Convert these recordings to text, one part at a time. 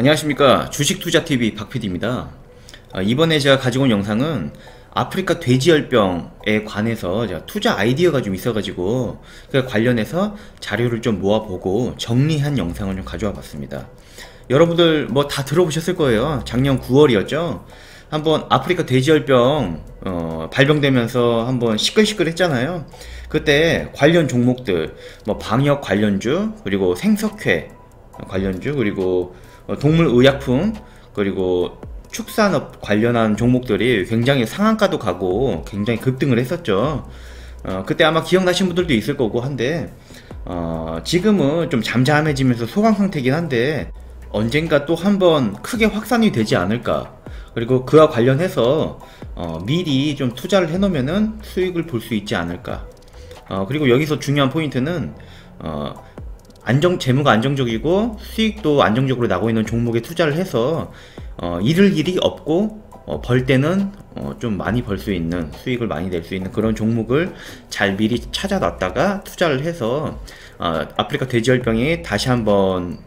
안녕하십니까. 주식투자TV 박PD입니다. 이번에 제가 가지고 온 영상은 아프리카 돼지열병에 관해서 제가 투자 아이디어가 좀 있어가지고 그 관련해서 자료를 좀 모아보고 정리한 영상을 좀 가져와 봤습니다. 여러분들 뭐 다 들어보셨을 거예요. 작년 9월이었죠. 한번 아프리카 돼지열병 발병되면서 한번 시끌시끌 했잖아요. 그때 관련 종목들 뭐 방역 관련주, 그리고 생석회 관련주, 그리고 동물의약품, 그리고 축산업 관련한 종목들이 굉장히 상한가도 가고 굉장히 급등을 했었죠. 그때 아마 기억나신 분들도 있을 거고 한데 지금은 좀 잠잠해지면서 소강 상태긴 한데 언젠가 또 한번 크게 확산이 되지 않을까. 그리고 그와 관련해서 미리 좀 투자를 해놓으면은 수익을 볼 수 있지 않을까. 그리고 여기서 중요한 포인트는 재무가 안정적이고 수익도 안정적으로 나고 있는 종목에 투자를 해서 잃을 일이 없고 벌 때는 좀 많이 벌 수 있는, 수익을 많이 낼 수 있는 그런 종목을 잘 미리 찾아놨다가 투자를 해서 아프리카 돼지열병이 다시 한번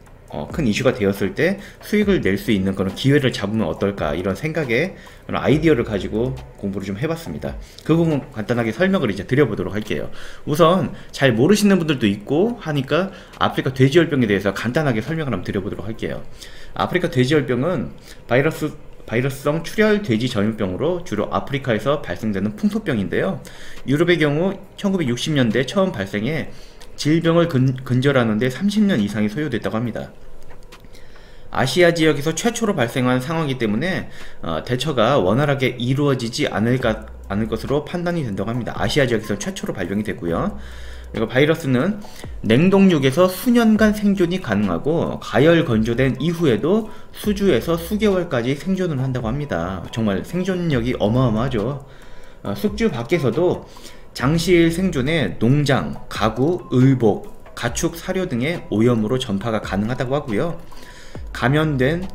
큰 이슈가 되었을 때 수익을 낼 수 있는 그런 기회를 잡으면 어떨까, 이런 생각에 그런 아이디어를 가지고 공부를 좀 해봤습니다. 그 부분 간단하게 설명을 이제 드려보도록 할게요. 우선 잘 모르시는 분들도 있고 하니까 아프리카 돼지열병에 대해서 간단하게 설명을 한번 드려보도록 할게요. 아프리카 돼지열병은 바이러스성 출혈 돼지 전염병으로 주로 아프리카에서 발생되는 풍토병인데요. 유럽의 경우 1960년대 처음 발생해 질병을 근절하는 데 30년 이상이 소요됐다고 합니다. 아시아 지역에서 최초로 발생한 상황이기 때문에 대처가 원활하게 이루어지지 않을 것으로 판단이 된다고 합니다. 아시아 지역에서 최초로 발병이 됐고요. 그리고 바이러스는 냉동육에서 수년간 생존이 가능하고 가열 건조된 이후에도 수주에서 수개월까지 생존을 한다고 합니다. 정말 생존력이 어마어마하죠. 숙주 밖에서도 장시일 생존에 농장, 가구, 의복, 가축, 사료 등의 오염으로 전파가 가능하다고 하고요. 감염된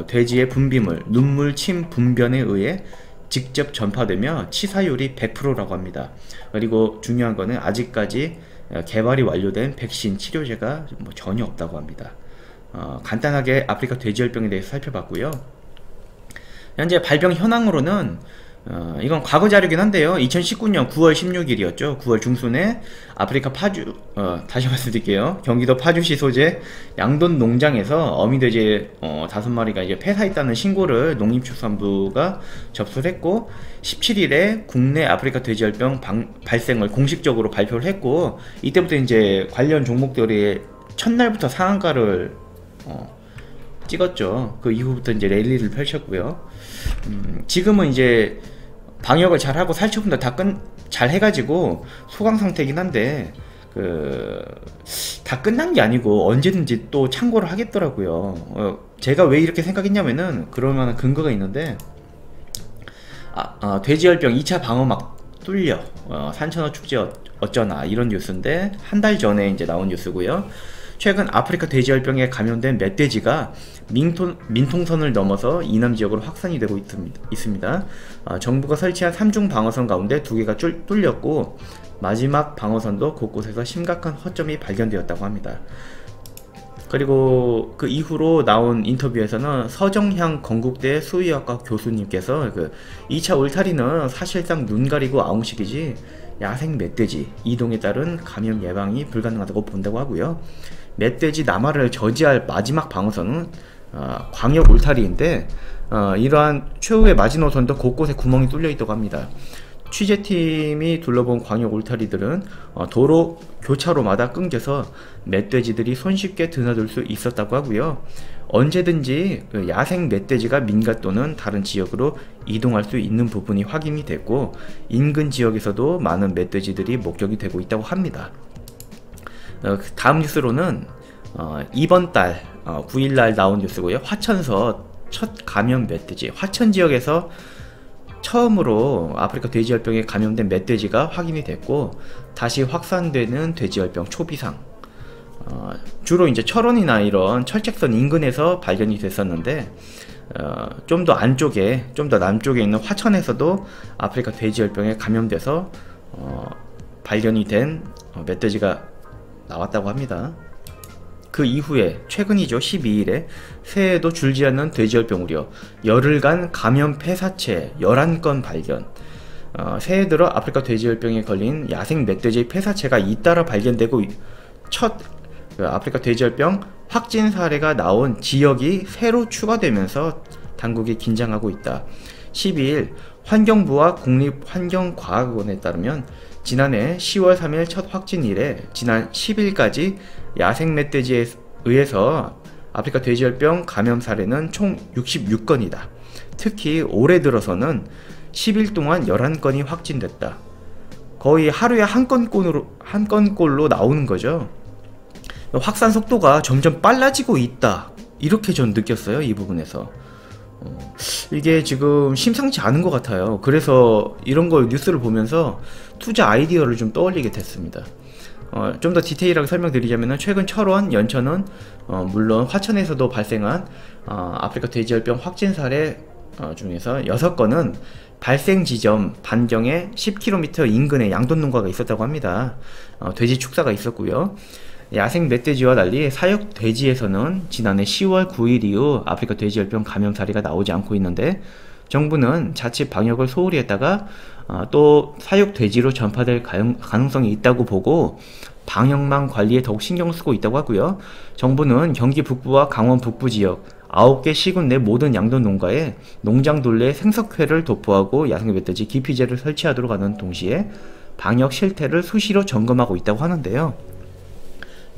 돼지의 분비물, 눈물, 침, 분변에 의해 직접 전파되며 치사율이 100%라고 합니다. 그리고 중요한 거는 아직까지 개발이 완료된 백신, 치료제가 뭐 전혀 없다고 합니다. 간단하게 아프리카 돼지열병에 대해서 살펴봤고요. 현재 발병 현황으로는 이건 과거 자료긴 한데요. 2019년 9월 16일이었죠. 9월 중순에 아프리카 파주, 다시 말씀드릴게요. 경기도 파주시 소재 양돈 농장에서 어미돼지 5마리가 이제 폐사했다는 신고를 농림축산부가 접수를 했고, 17일에 국내 아프리카 돼지열병 발생을 공식적으로 발표를 했고, 이때부터 이제 관련 종목들이 첫날부터 상한가를 찍었죠. 그 이후부터 이제 랠리를 펼쳤고요. 지금은 이제 방역을 잘하고 살처분도 다 잘 해가지고 소강 상태이긴 한데 다 끝난 게 아니고 언제든지 또 창고를 하겠더라고요. 제가 왜 이렇게 생각했냐면은 그럴 만한 근거가 있는데, 돼지열병 2차 방어막 뚫려 산천어 축제 어쩌나 이런 뉴스인데, 한 달 전에 이제 나온 뉴스고요. 최근 아프리카 돼지열병에 감염된 멧돼지가 민통선을 넘어서 이남 지역으로 확산이 되고 있습니다. 정부가 설치한 3중 방어선 가운데 2개가 뚫렸고, 마지막 방어선도 곳곳에서 심각한 허점이 발견되었다고 합니다. 그리고 그 이후로 나온 인터뷰에서는 서정향 건국대 수의학과 교수님께서 2차 울타리는 사실상 눈 가리고 아웅식이지 야생 멧돼지 이동에 따른 감염 예방이 불가능하다고 본다고 하고요. 멧돼지 남하를 저지할 마지막 방어선은 광역 울타리인데, 이러한 최후의 마지노선도 곳곳에 구멍이 뚫려 있다고 합니다. 취재팀이 둘러본 광역 울타리들은 도로 교차로마다 끊겨서 멧돼지들이 손쉽게 드나들 수 있었다고 하고요. 언제든지 야생 멧돼지가 민가 또는 다른 지역으로 이동할 수 있는 부분이 확인이 됐고, 인근 지역에서도 많은 멧돼지들이 목격이 되고 있다고 합니다. 다음 뉴스로는 이번 달 9일날 나온 뉴스고요. 화천서 첫 감염 멧돼지, 화천 지역에서 처음으로 아프리카 돼지열병에 감염된 멧돼지가 확인이 됐고, 다시 확산되는 돼지열병 초비상, 주로 이제 철원이나 이런 철책선 인근에서 발견이 됐었는데, 좀 더 안쪽에, 좀 더 남쪽에 있는 화천에서도 아프리카 돼지열병에 감염돼서 발견이 된 멧돼지가 나왔다고 합니다. 그 이후에 최근이죠. 12일에 새해에도 줄지 않는 돼지열병 우려, 열흘간 감염 폐사체 11건 발견. 새해 들어 아프리카 돼지열병에 걸린 야생 멧돼지 폐사체가 잇따라 발견되고 첫 아프리카 돼지열병 확진 사례가 나온 지역이 새로 추가되면서 당국이 긴장하고 있다. 12일 환경부와 국립환경과학원에 따르면 지난해 10월 3일 첫 확진 이래 지난 10일까지 야생 멧돼지에 의해서 아프리카 돼지열병 감염 사례는 총 66건이다. 특히 올해 들어서는 10일 동안 11건이 확진됐다. 거의 하루에 한 건꼴로 나오는 거죠. 확산 속도가 점점 빨라지고 있다. 이렇게 전 느꼈어요. 이 부분에서. 이게 지금 심상치 않은 것 같아요. 그래서 이런 걸 뉴스를 보면서 투자 아이디어를 좀 떠올리게 됐습니다. 좀 더 디테일하게 설명드리자면 최근 철원, 연천은 물론 화천에서도 발생한 아프리카 돼지열병 확진 사례 중에서 6건은 발생 지점 반경의 10km 인근에 양돈 농가가 있었다고 합니다. 돼지 축사가 있었고요. 야생 멧돼지와 달리 사육 돼지에서는 지난해 10월 9일 이후 아프리카 돼지열병 감염 사례가 나오지 않고 있는데 정부는 자칫 방역을 소홀히 했다가 또 사육 돼지로 전파될 가능성이 있다고 보고 방역망 관리에 더욱 신경을 쓰고 있다고 하고요. 정부는 경기 북부와 강원 북부 지역 9개 시군 내 모든 양돈 농가에 농장 둘레 생석회를 도포하고 야생 멧돼지 기피제를 설치하도록 하는 동시에 방역 실태를 수시로 점검하고 있다고 하는데요.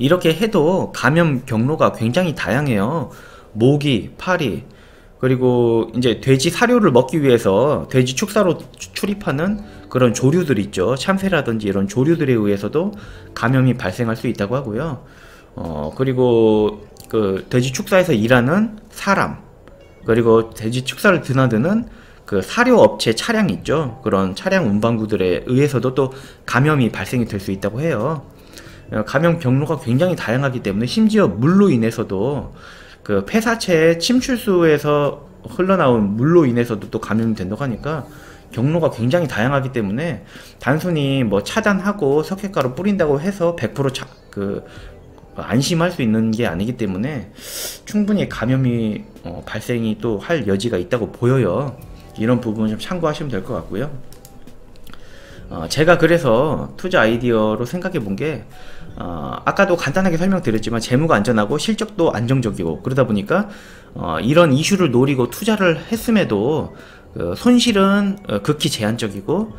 이렇게 해도 감염 경로가 굉장히 다양해요. 모기, 파리, 그리고 이제 돼지 사료를 먹기 위해서 돼지 축사로 출입하는 그런 조류들 있죠. 참새라든지 이런 조류들에 의해서도 감염이 발생할 수 있다고 하고요. 그리고 그 돼지 축사에서 일하는 사람, 그리고 돼지 축사를 드나드는 그 사료 업체 차량 있죠. 그런 차량 운반구들에 의해서도 또 감염이 발생이 될 수 있다고 해요. 감염 경로가 굉장히 다양하기 때문에 심지어 물로 인해서도 그 폐사체의 침출수에서 흘러나온 물로 인해서도 또 감염이 된다고 하니까 경로가 굉장히 다양하기 때문에 단순히 뭐 차단하고 석회가루 뿌린다고 해서 100% 안심할 수 있는 게 아니기 때문에 충분히 감염이 발생이 또 할 여지가 있다고 보여요. 이런 부분을 좀 참고하시면 될 것 같고요. 제가 그래서 투자 아이디어로 생각해 본 게 아까도 간단하게 설명드렸지만 재무가 안전하고 실적도 안정적이고 그러다 보니까 이런 이슈를 노리고 투자를 했음에도 손실은 극히 제한적이고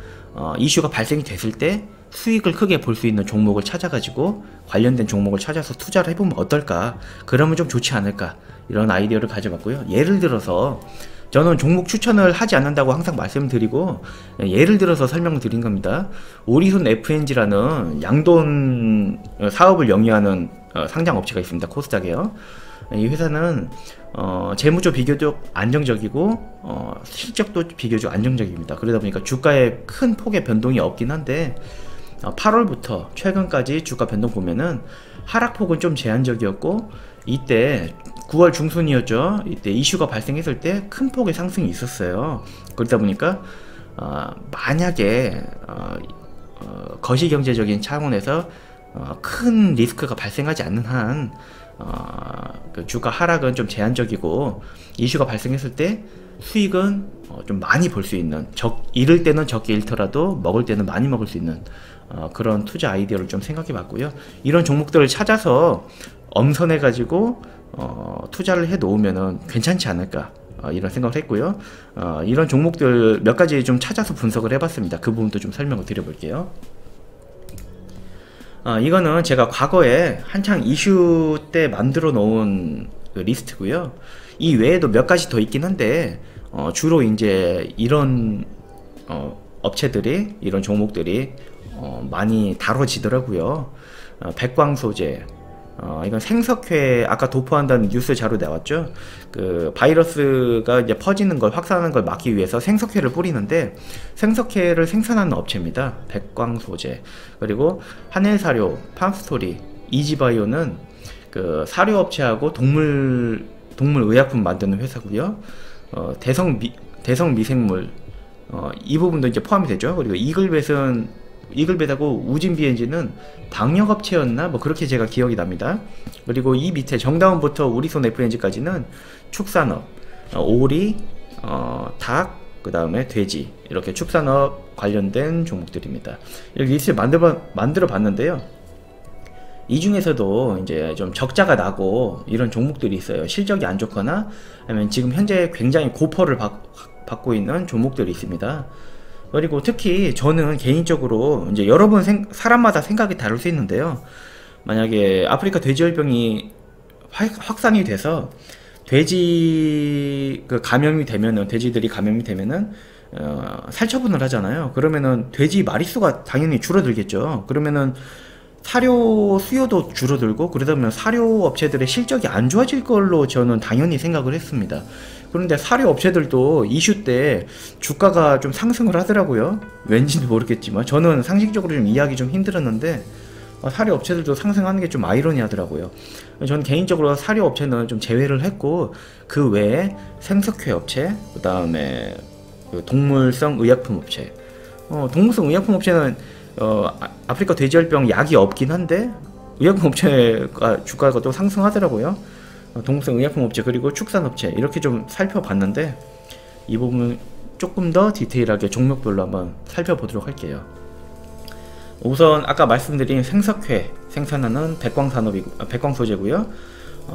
이슈가 발생이 됐을 때 수익을 크게 볼 수 있는 종목을 찾아가지고 관련된 종목을 찾아서 투자를 해보면 어떨까, 그러면 좀 좋지 않을까, 이런 아이디어를 가져봤고요. 예를 들어서 저는 종목 추천을 하지 않는다고 항상 말씀드리고 예를 들어서 설명을 드린 겁니다. 오리손 FNG라는 양돈 사업을 영위하는 상장 업체가 있습니다. 코스닥에요. 이 회사는 재무도 비교적 안정적이고 실적도 비교적 안정적입니다. 그러다 보니까 주가에 큰 폭의 변동이 없긴 한데 8월부터 최근까지 주가 변동 보면은 하락폭은 좀 제한적이었고 이때 9월 중순이었죠. 이때 이슈가 발생했을 때 큰 폭의 상승이 있었어요. 그러다 보니까 만약에 거시경제적인 차원에서 큰 리스크가 발생하지 않는 한 그 주가 하락은 좀 제한적이고 이슈가 발생했을 때 수익은 좀 많이 볼 수 있는, 잃을 때는 적게 잃더라도 먹을 때는 많이 먹을 수 있는 그런 투자 아이디어를 좀 생각해 봤고요. 이런 종목들을 찾아서 엄선해 가지고 투자를 해 놓으면은 괜찮지 않을까, 이런 생각을 했고요. 이런 종목들 몇 가지 좀 찾아서 분석을 해봤습니다. 그 부분도 좀 설명을 드려볼게요. 이거는 제가 과거에 한창 이슈 때 만들어 놓은 그 리스트고요. 이 외에도 몇 가지 더 있긴 한데 주로 이제 이런 업체들이, 이런 종목들이 많이 다뤄지더라고요. 백광소재, 이건 생석회, 아까 도포한다는 뉴스 자료 나왔죠. 그 바이러스가 이제 퍼지는 걸, 확산하는 걸 막기 위해서 생석회를 뿌리는데 생석회를 생산하는 업체입니다. 백광소재. 그리고 하늘사료, 팜스토리, 이지바이오는 그 사료 업체하고 동물 의약품 만드는 회사고요. 대성미생물, 이 부분도 이제 포함이 되죠. 그리고 이글벳은 이글벳하고 우진 BNG는 당역업체였나? 뭐 그렇게 제가 기억이 납니다. 그리고 이 밑에 정다운부터 우리손 FNG까지는 축산업, 오리, 닭, 그 다음에 돼지, 이렇게 축산업 관련된 종목들입니다. 여기 리스트를 만들어 봤는데요. 이 중에서도 이제 좀 적자가 나고 이런 종목들이 있어요. 실적이 안 좋거나 아니면 지금 현재 굉장히 고퍼를 받고 있는 종목들이 있습니다. 그리고 특히 저는 개인적으로 이제 여러분 사람마다 생각이 다를 수 있는데요. 만약에 아프리카 돼지열병이 확산이 돼서 돼지 감염이 되면은, 돼지들이 감염이 되면은 살처분을 하잖아요. 그러면은 돼지 마리수가 당연히 줄어들겠죠. 그러면은 사료 수요도 줄어들고, 그러다 보면 사료 업체들의 실적이 안 좋아질 걸로 저는 당연히 생각을 했습니다. 그런데 사료 업체들도 이슈 때 주가가 좀 상승을 하더라고요. 왠지는 모르겠지만 저는 상식적으로 좀 이해하기 좀 힘들었는데 사료 업체들도 상승하는 게 좀 아이러니하더라고요. 저는 개인적으로 사료 업체는 좀 제외를 했고, 그 외에 생석회 업체, 그 다음에 동물성 의약품 업체. 동물성 의약품 업체는 아프리카 돼지열병 약이 없긴 한데 의약품 업체가 주가가 또 상승하더라고요. 동물성 의약품 업체 그리고 축산업체 이렇게 좀 살펴봤는데, 이 부분 조금 더 디테일하게 종목별로 한번 살펴보도록 할게요. 우선 아까 말씀드린 생석회 생산하는 백광소재고요.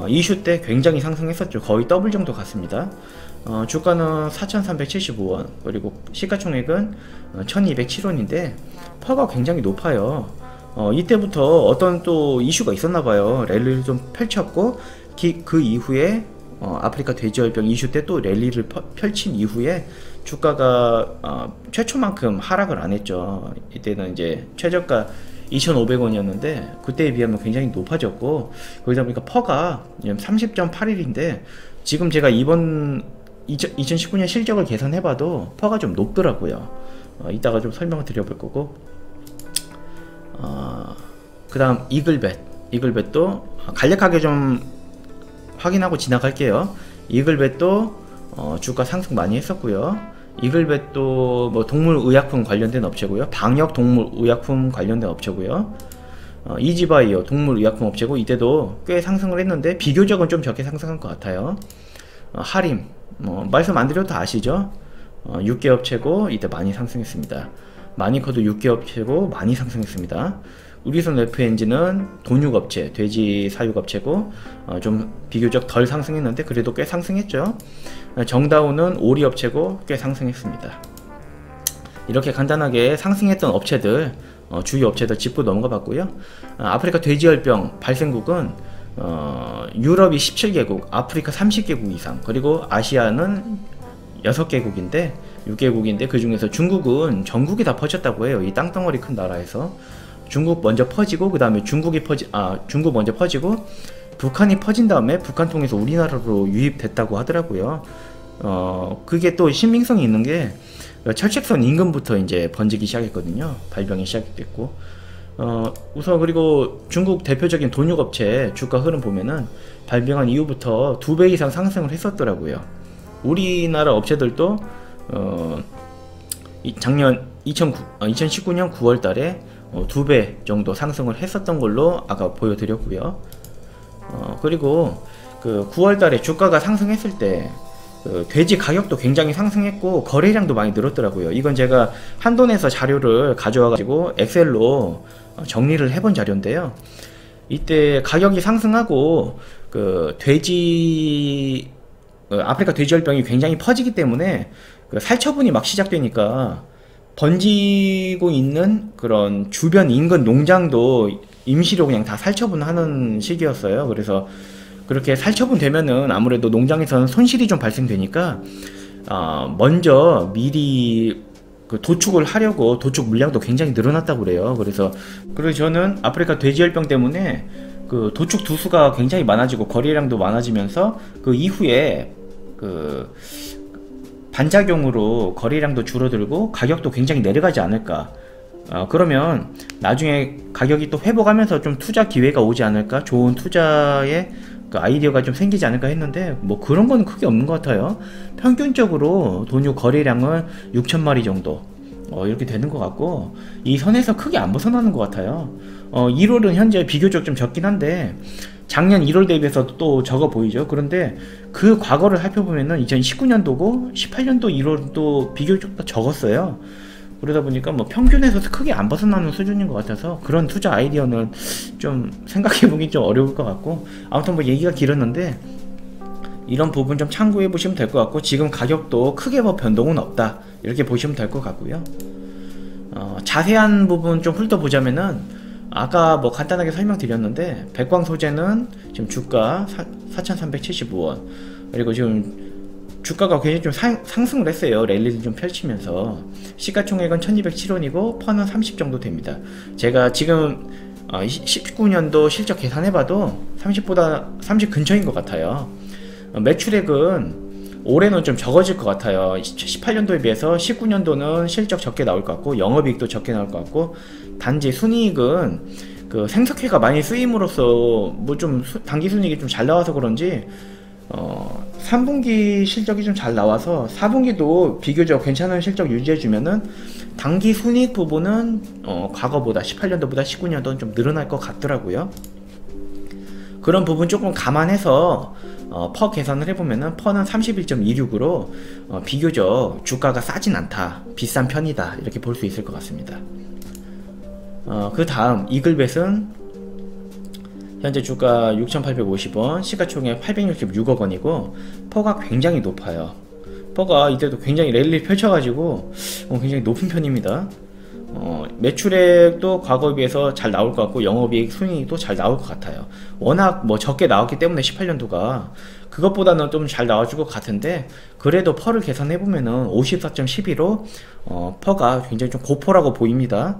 이슈 때 굉장히 상승했었죠. 거의 더블 정도 갔습니다. 주가는 4,375원, 그리고 시가총액은 1,207원인데 퍼가 굉장히 높아요. 이때부터 어떤 또 이슈가 있었나봐요. 랠리를 좀 펼쳤고, 그 이후에 아프리카 돼지열병 이슈 때 또 랠리를 펼친 이후에 주가가 최초만큼 하락을 안 했죠. 이때는 이제 최저가 2,500원이었는데 그때에 비하면 굉장히 높아졌고, 그러다 보니까 퍼가 30.81인데 지금 제가 이번 2019년 실적을 계산해봐도 퍼가 좀 높더라고요. 이따가 좀 설명을 드려볼 거고, 그 다음 이글벳도 간략하게 좀 확인하고 지나갈게요. 이글벳도 주가 상승 많이 했었고요. 이글벳도 뭐 동물의약품 관련된 업체고요. 방역 동물의약품 관련된 업체고요. 이지바이오 동물의약품 업체고, 이때도 꽤 상승을 했는데 비교적은 좀 적게 상승한 것 같아요. 하림 말씀 안 드려도 다 아시죠? 6개 업체고 이때 많이 상승했습니다. 마니커도 6개 업체고 많이 상승했습니다. 우리손 FNG는 돈육업체, 돼지 사육업체고 좀 비교적 덜 상승했는데 그래도 꽤 상승했죠. 정다운은 오리업체고 꽤 상승했습니다. 이렇게 간단하게 상승했던 업체들, 주요 업체들 짚고 넘어가 봤고요. 아프리카 돼지열병 발생국은 유럽이 17개국, 아프리카 30개국 이상, 그리고 아시아는 6개국인데 그 중에서 중국은 전국이 다 퍼졌다고 해요. 이 땅덩어리 큰 나라에서 중국 먼저 퍼지고, 그 다음에 중국 먼저 퍼지고 북한이 퍼진 다음에 북한 통해서 우리나라로 유입됐다고 하더라고요. 그게 또 신빙성이 있는 게 철책선 인근부터 이제 번지기 시작했거든요. 발병이 시작됐고, 우선 그리고 중국 대표적인 돈육업체 주가 흐름 보면은 발병한 이후부터 2배 이상 상승을 했었더라고요. 우리나라 업체들도 작년 2019년 9월 달에 2배 정도 상승을 했었던 걸로 아까 보여드렸고요. 그리고 그 9월 달에 주가가 상승했을 때 돼지 가격도 굉장히 상승했고 거래량도 많이 늘었더라고요. 이건 제가 한돈에서 자료를 가져와 가지고 엑셀로 정리를 해본 자료인데요. 이때 가격이 상승하고 그 아프리카 돼지열병이 굉장히 퍼지기 때문에 그 살처분이 막 시작되니까 번지고 있는 그런 주변 인근 농장도 임시로 그냥 다 살처분하는 시기였어요. 그래서 그렇게 살처분 되면은 아무래도 농장에서는 손실이 좀 발생되니까 먼저 미리 그 도축을 하려고 도축 물량도 굉장히 늘어났다고 그래요. 그래서 저는 아프리카 돼지열병 때문에 그 도축 두수가 굉장히 많아지고 거래량도 많아지면서 그 이후에 그 반작용으로 거래량도 줄어들고 가격도 굉장히 내려가지 않을까. 그러면 나중에 가격이 또 회복하면서 좀 투자 기회가 오지 않을까, 좋은 투자의 그 아이디어가 좀 생기지 않을까 했는데 뭐 그런 건 크게 없는 것 같아요. 평균적으로 돈육 거래량은 6,000마리 정도, 이렇게 되는 것 같고, 이 선에서 크게 안 벗어나는 것 같아요. 1월은 현재 비교적 좀 적긴 한데 작년 1월 대비해서 또 적어 보이죠. 그런데 그 과거를 살펴보면은 2019년도고 18년도 1월도 비교적 더 적었어요. 그러다 보니까 뭐 평균에서 크게 안 벗어나는 수준인 것 같아서 그런 투자 아이디어는 좀 생각해보기 좀 어려울 것 같고, 아무튼 뭐 얘기가 길었는데 이런 부분 좀 참고해 보시면 될 것 같고, 지금 가격도 크게 뭐 변동은 없다 이렇게 보시면 될 것 같고요. 자세한 부분 좀 훑어보자면은 아까 뭐 간단하게 설명드렸는데, 백광 소재는 지금 주가 4,375원, 그리고 지금 주가가 굉장히 좀 상승을 했어요. 랠리를 좀 펼치면서. 시가총액은 1207원이고 펀은 30 정도 됩니다. 제가 지금 19년도 실적 계산해봐도 30보다 30 근처인 것 같아요. 매출액은 올해는 좀 적어질 것 같아요. 18년도에 비해서 19년도는 실적 적게 나올 것 같고 영업이익도 적게 나올 것 같고, 단지 순이익은 그 생석회가 많이 쓰임으로써 뭐 좀 단기 순이익이 좀 잘 나와서 그런지 3분기 실적이 좀 잘 나와서 4분기도 비교적 괜찮은 실적 유지해주면은 단기 순이익 부분은 과거보다 18년도보다 19년도는 좀 늘어날 것 같더라고요. 그런 부분 조금 감안해서 퍼 계산을 해보면은 퍼는 31.26으로 비교적 주가가 싸진 않다, 비싼 편이다 이렇게 볼 수 있을 것 같습니다. 그 다음 이글벳은 현재 주가 6,850원, 시가총액 866억 원이고 퍼가 굉장히 높아요. 퍼가 이때도 굉장히 랠리를 펼쳐가지고 굉장히 높은 편입니다. 매출액도 과거에 비해서 잘 나올 것 같고 영업이익 순이익도 잘 나올 것 같아요. 워낙 뭐 적게 나왔기 때문에 18년도가 그것보다는 좀 잘 나와줄 것 같은데, 그래도 퍼를 계산해보면은 54.12로 퍼가 굉장히 좀 고퍼라고 보입니다.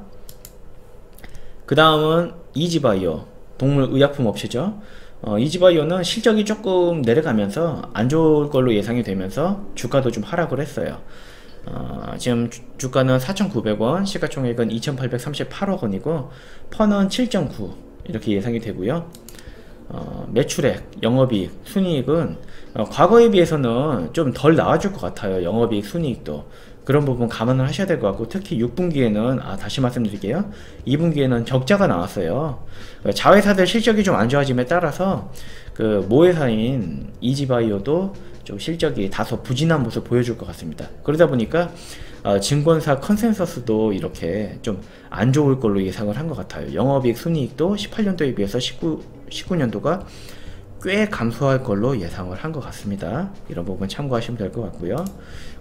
그 다음은 이지바이오, 동물의약품 업체죠. 이지바이오는 실적이 조금 내려가면서 안 좋을 걸로 예상이 되면서 주가도 좀 하락을 했어요. 지금 주가는 4,900원, 시가총액은 2,838억 원이고 퍼는 7.9 이렇게 예상이 되고요. 매출액, 영업이익, 순이익은 과거에 비해서는 좀 덜 나와줄 것 같아요. 영업이익, 순이익도. 그런 부분 감안을 하셔야 될 것 같고, 특히 6분기에는 다시 말씀드릴게요. 2분기에는 적자가 나왔어요. 자회사들 실적이 좀 안 좋아짐에 따라서 그 모회사인 이지바이오도 좀 실적이 다소 부진한 모습 보여줄 것 같습니다. 그러다 보니까 증권사 컨센서스도 이렇게 좀 안 좋을 걸로 예상을 한 것 같아요. 영업이익, 순이익도 18년도에 비해서 19년도가 꽤 감소할 걸로 예상을 한 것 같습니다. 이런 부분 참고하시면 될 것 같고요.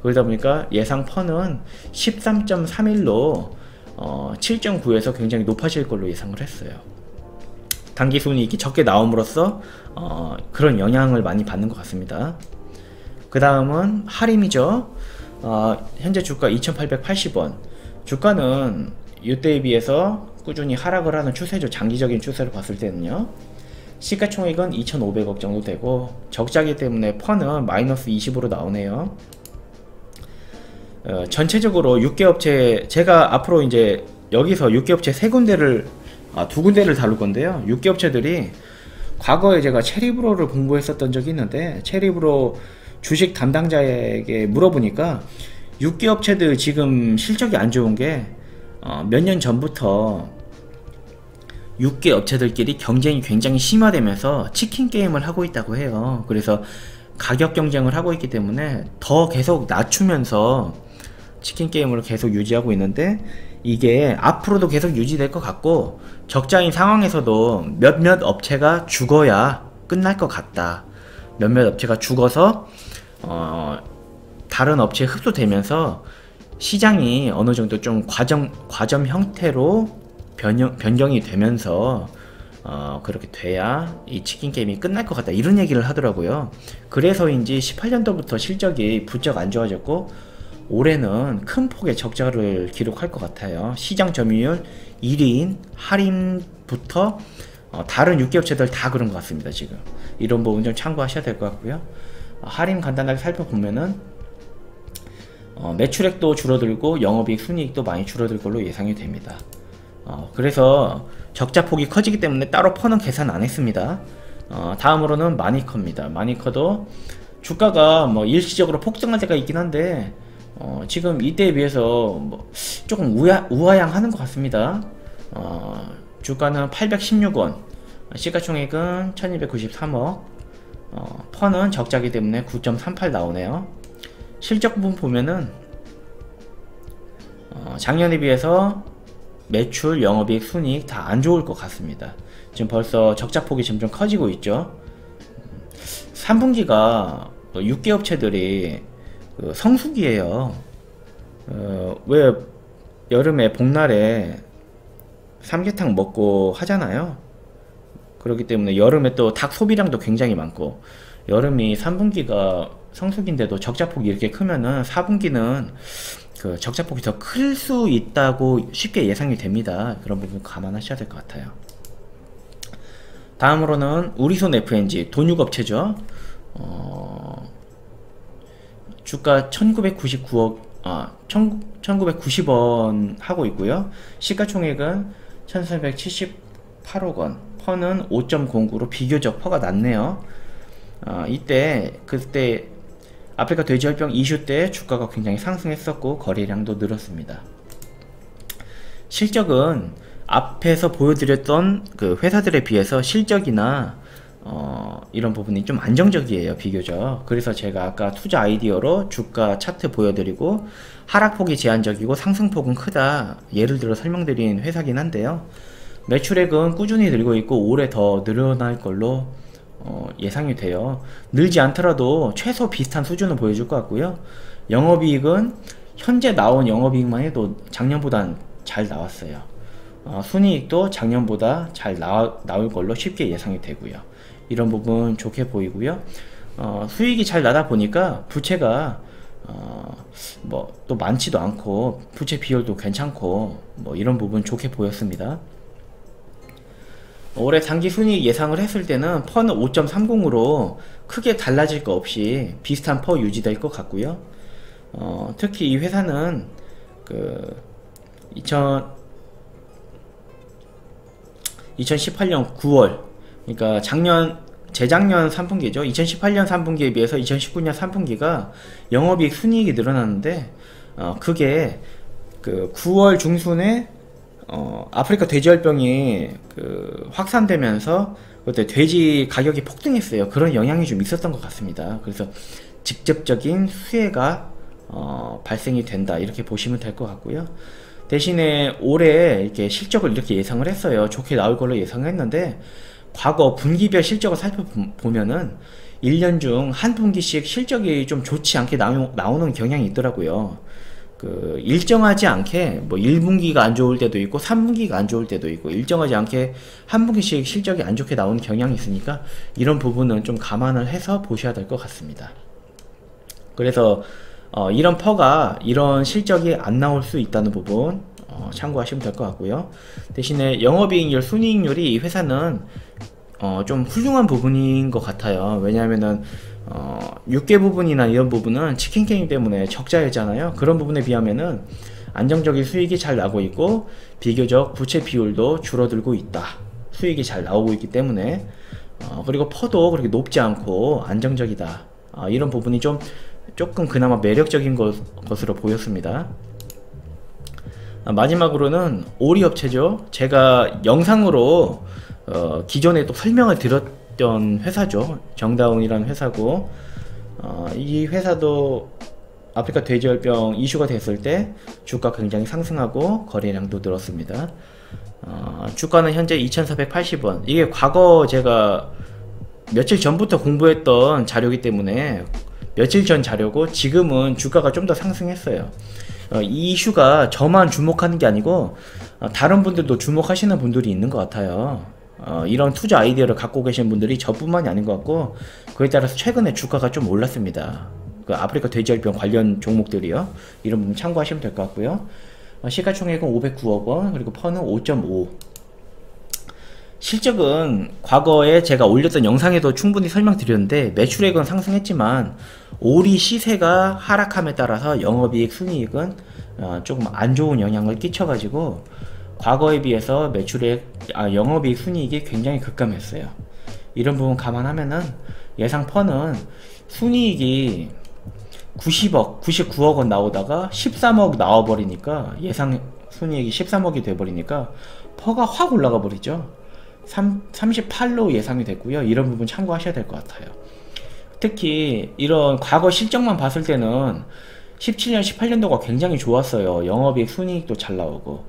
그러다 보니까 예상 펀은 13.31로 7.9에서 굉장히 높아질 걸로 예상을 했어요. 단기 순이익이 적게 나옴으로써 그런 영향을 많이 받는 것 같습니다. 그 다음은 하림이죠. 현재 주가 2,880원. 주가는 이때에 비해서 꾸준히 하락을 하는 추세죠. 장기적인 추세를 봤을 때는요. 시가총액은 2,500억 정도 되고 적자기 때문에 펀은 마이너스 20으로 나오네요. 전체적으로 6개 업체, 제가 앞으로 이제 여기서 6개 업체 두 군데를 다룰 건데요. 6개 업체들이 과거에 제가 체리브로를 공부했었던 적이 있는데, 체리브로 주식 담당자에게 물어보니까 6개 업체들 지금 실적이 안 좋은 게 몇 년 전부터 6개 업체들끼리 경쟁이 굉장히 심화되면서 치킨 게임을 하고 있다고 해요. 그래서 가격 경쟁을 하고 있기 때문에 더 계속 낮추면서 치킨 게임을 계속 유지하고 있는데, 이게 앞으로도 계속 유지될 것 같고 적자인 상황에서도 몇몇 업체가 죽어야 끝날 것 같다. 몇몇 업체가 죽어서 다른 업체에 흡수되면서 시장이 어느 정도 좀 과점 형태로 변경이 되면서 그렇게 돼야 이 치킨 게임이 끝날 것 같다, 이런 얘기를 하더라고요. 그래서인지 18년도부터 실적이 부쩍 안 좋아졌고 올해는 큰 폭의 적자를 기록할 것 같아요. 시장 점유율 1위인 하림부터 다른 6개 업체들 다 그런 것 같습니다. 지금 이런 부분 좀 참고하셔야 될 것 같고요. 하림 간단하게 살펴보면은 매출액도 줄어들고 영업이익, 순이익도 많이 줄어들 걸로 예상이 됩니다. 그래서 적자폭이 커지기 때문에 따로 퍼는 계산 안 했습니다. 다음으로는 마니커입니다. 마니커도 주가가 뭐 일시적으로 폭등할 때가 있긴 한데 지금 이때에 비해서 뭐 조금 우하향하는 것 같습니다. 주가는 816원, 시가총액은 1293억, 펀은 적자기 때문에 9.38 나오네요. 실적 부분 보면은 작년에 비해서 매출, 영업이익, 순이익 다 안 좋을 것 같습니다. 지금 벌써 적자폭이 점점 커지고 있죠. 3분기가 6개 업체들이 성수기예요. 왜 여름에 복날에 삼계탕 먹고 하잖아요. 그렇기 때문에 여름에 또 닭 소비량도 굉장히 많고, 여름이 3분기가 성수기인데도 적자폭이 이렇게 크면은 4분기는 그 적자폭이 더 클 수 있다고 쉽게 예상이 됩니다. 그런 부분 감안하셔야 될 것 같아요. 다음으로는 우리손 FNG 돈육업체죠. 주가 1999억 1990원 하고 있고요. 시가총액은 1378억원, 퍼는 5.09로 비교적 퍼가 낮네요. 그때 아프리카 돼지열병 이슈 때 주가가 굉장히 상승했었고 거래량도 늘었습니다. 실적은 앞에서 보여드렸던 그 회사들에 비해서 실적이나 이런 부분이 좀 안정적이에요, 비교적. 그래서 제가 아까 투자 아이디어로 주가 차트 보여드리고 하락폭이 제한적이고 상승폭은 크다 예를 들어 설명드린 회사긴 한데요. 매출액은 꾸준히 늘고 있고 올해 더 늘어날 걸로 예상이 돼요. 늘지 않더라도 최소 비슷한 수준을 보여줄 것 같고요. 영업이익은 현재 나온 영업이익만 해도 작년보단 잘 나왔어요. 순이익도 작년보다 잘 나올 걸로 쉽게 예상이 되고요. 이런 부분 좋게 보이고요. 수익이 잘 나다 보니까 부채가 뭐 또 많지도 않고 부채 비율도 괜찮고 뭐 이런 부분 좋게 보였습니다. 올해 단기 순이익 예상을 했을 때는 퍼는 5.30으로 크게 달라질 거 없이 비슷한 퍼 유지될 것 같고요. 특히 이 회사는 그 2018년 9월, 그러니까 재작년 3분기죠. 2018년 3분기에 비해서 2019년 3분기가 영업이익 순이익이 늘어났는데, 그게 그 9월 중순에 아프리카 돼지열병이 확산되면서 그때 돼지 가격이 폭등했어요. 그런 영향이 좀 있었던 것 같습니다. 그래서 직접적인 수혜가 발생이 된다 이렇게 보시면 될 것 같고요. 대신에 올해 이렇게 실적을 이렇게 예상을 했어요. 좋게 나올 걸로 예상을 했는데, 과거 분기별 실적을 살펴보면은 1년 중 한 분기씩 실적이 좀 좋지 않게 나오는 경향이 있더라고요. 일정하지 않게 뭐 1분기가 안 좋을 때도 있고 3분기가 안 좋을 때도 있고, 일정하지 않게 한 분기씩 실적이 안 좋게 나오는 경향이 있으니까 이런 부분은 좀 감안을 해서 보셔야 될 것 같습니다. 그래서 이런 퍼가 이런 실적이 안 나올 수 있다는 부분 참고하시면 될 것 같고요. 대신에 영업이익률, 순이익률이 이 회사는 좀 훌륭한 부분인 것 같아요. 왜냐하면은 6개 부분이나 이런 부분은 치킨 게임 때문에 적자였잖아요. 그런 부분에 비하면은 안정적인 수익이 잘 나고 있고 비교적 부채 비율도 줄어들고 있다. 수익이 잘 나오고 있기 때문에 그리고 퍼도 그렇게 높지 않고 안정적이다. 이런 부분이 조금 그나마 매력적인 것으로 보였습니다. 마지막으로는 오리업체죠. 제가 영상으로 기존에 또 설명을 드렸던 회사죠. 정다운이라는 회사고, 이 회사도 아프리카 돼지열병 이슈가 됐을 때 주가 굉장히 상승하고 거래량도 늘었습니다. 주가는 현재 2480원. 이게 과거 제가 며칠 전부터 공부했던 자료이기 때문에 며칠 전 자료고, 지금은 주가가 좀 더 상승했어요. 이 이슈가 저만 주목하는 게 아니고 다른 분들도 주목하시는 분들이 있는 것 같아요. 이런 투자 아이디어를 갖고 계신 분들이 저뿐만이 아닌 것 같고, 그에 따라서 최근에 주가가 좀 올랐습니다. 아프리카 돼지열병 관련 종목들이요. 이런 부분 참고하시면 될 것 같고요. 시가총액은 509억원, 그리고 퍼는 5.5. 실적은 과거에 제가 올렸던 영상에도 충분히 설명드렸는데, 매출액은 상승했지만 오리 시세가 하락함에 따라서 영업이익, 순이익은 조금 안 좋은 영향을 끼쳐가지고 과거에 비해서 영업이익, 순이익이 굉장히 급감했어요. 이런 부분 감안하면은 예상 퍼는 순이익이 90억, 99억 원 나오다가 13억 나와버리니까, 예상 순이익이 13억이 돼버리니까 퍼가 확 올라가 버리죠. 38로 예상이 됐고요. 이런 부분 참고하셔야 될 것 같아요. 특히 이런 과거 실적만 봤을 때는 17년, 18년도가 굉장히 좋았어요. 영업이익, 순이익도 잘 나오고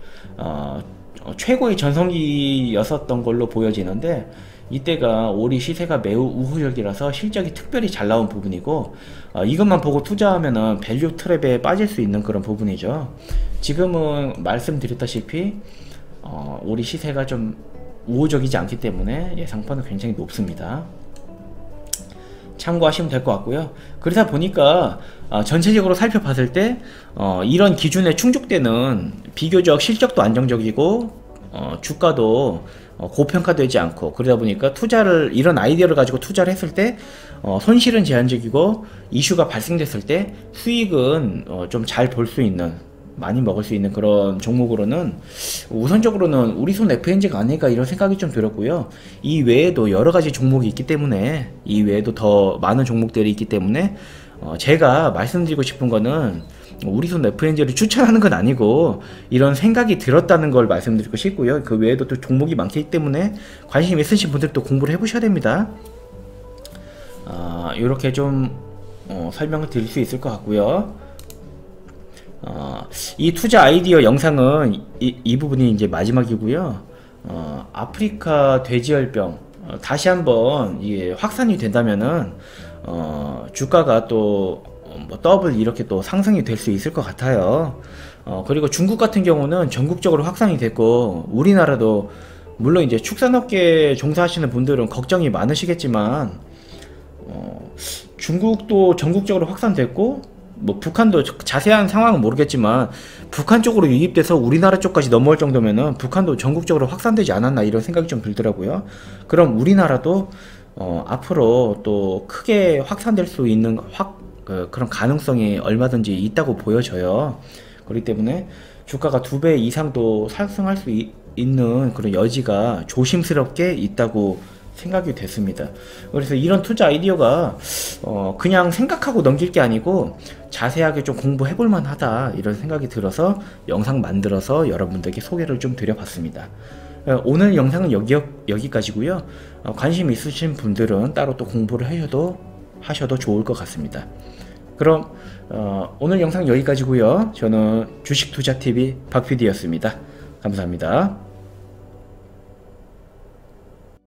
최고의 전성기였었던 걸로 보여지는데, 이때가 오리 시세가 매우 우호적이라서 실적이 특별히 잘 나온 부분이고, 이것만 보고 투자하면은 밸류 트랩에 빠질 수 있는 그런 부분이죠. 지금은 말씀드렸다시피 오리 시세가 좀 우호적이지 않기 때문에 예상가는 굉장히 높습니다. 참고하시면 될 것 같고요. 그러다 보니까 전체적으로 살펴봤을 때 이런 기준에 충족되는, 비교적 실적도 안정적이고 주가도 고평가되지 않고, 그러다 보니까 이런 아이디어를 가지고 투자를 했을 때 손실은 제한적이고, 이슈가 발생됐을 때 수익은 좀 잘 볼 수 있는, 많이 먹을 수 있는 그런 종목으로는 우선적으로는 우리손 FNG가 아닐까, 이런 생각이 좀 들었고요. 이 외에도 여러가지 종목이 있기 때문에, 이 외에도 더 많은 종목들이 있기 때문에 제가 말씀드리고 싶은 거는 우리손 FNG를 추천하는 건 아니고, 이런 생각이 들었다는 걸 말씀드리고 싶고요. 그 외에도 또 종목이 많기 때문에 관심 있으신 분들도 공부를 해보셔야 됩니다. 이렇게 좀 설명을 드릴 수 있을 것 같고요. 이 투자 아이디어 영상은 이 부분이 이제 마지막이고요. 아프리카 돼지열병 다시 한번 이게 확산이 된다면은 주가가 또 뭐 더블 이렇게 또 상승이 될 수 있을 것 같아요. 그리고 중국 같은 경우는 전국적으로 확산이 됐고, 우리나라도 물론 이제 축산업계 종사하시는 분들은 걱정이 많으시겠지만 중국도 전국적으로 확산됐고, 뭐 북한도 자세한 상황은 모르겠지만 북한 쪽으로 유입돼서 우리나라 쪽까지 넘어올 정도면은 북한도 전국적으로 확산되지 않았나, 이런 생각이 좀 들더라고요. 그럼 우리나라도 앞으로 또 크게 확산될 수 있는 그런 가능성이 얼마든지 있다고 보여져요. 그렇기 때문에 주가가 2배 이상도 상승할 수 있는 그런 여지가 조심스럽게 있다고 생각이 됐습니다. 그래서 이런 투자 아이디어가 그냥 생각하고 넘길 게 아니고 자세하게 좀 공부해 볼 만하다, 이런 생각이 들어서 영상 만들어서 여러분들께 소개를 좀 드려봤습니다. 오늘 영상은 여기까지고요. 관심 있으신 분들은 따로 또 공부를 하셔도 좋을 것 같습니다. 그럼 오늘 영상 여기까지고요. 저는 주식투자TV 박PD였습니다. 감사합니다.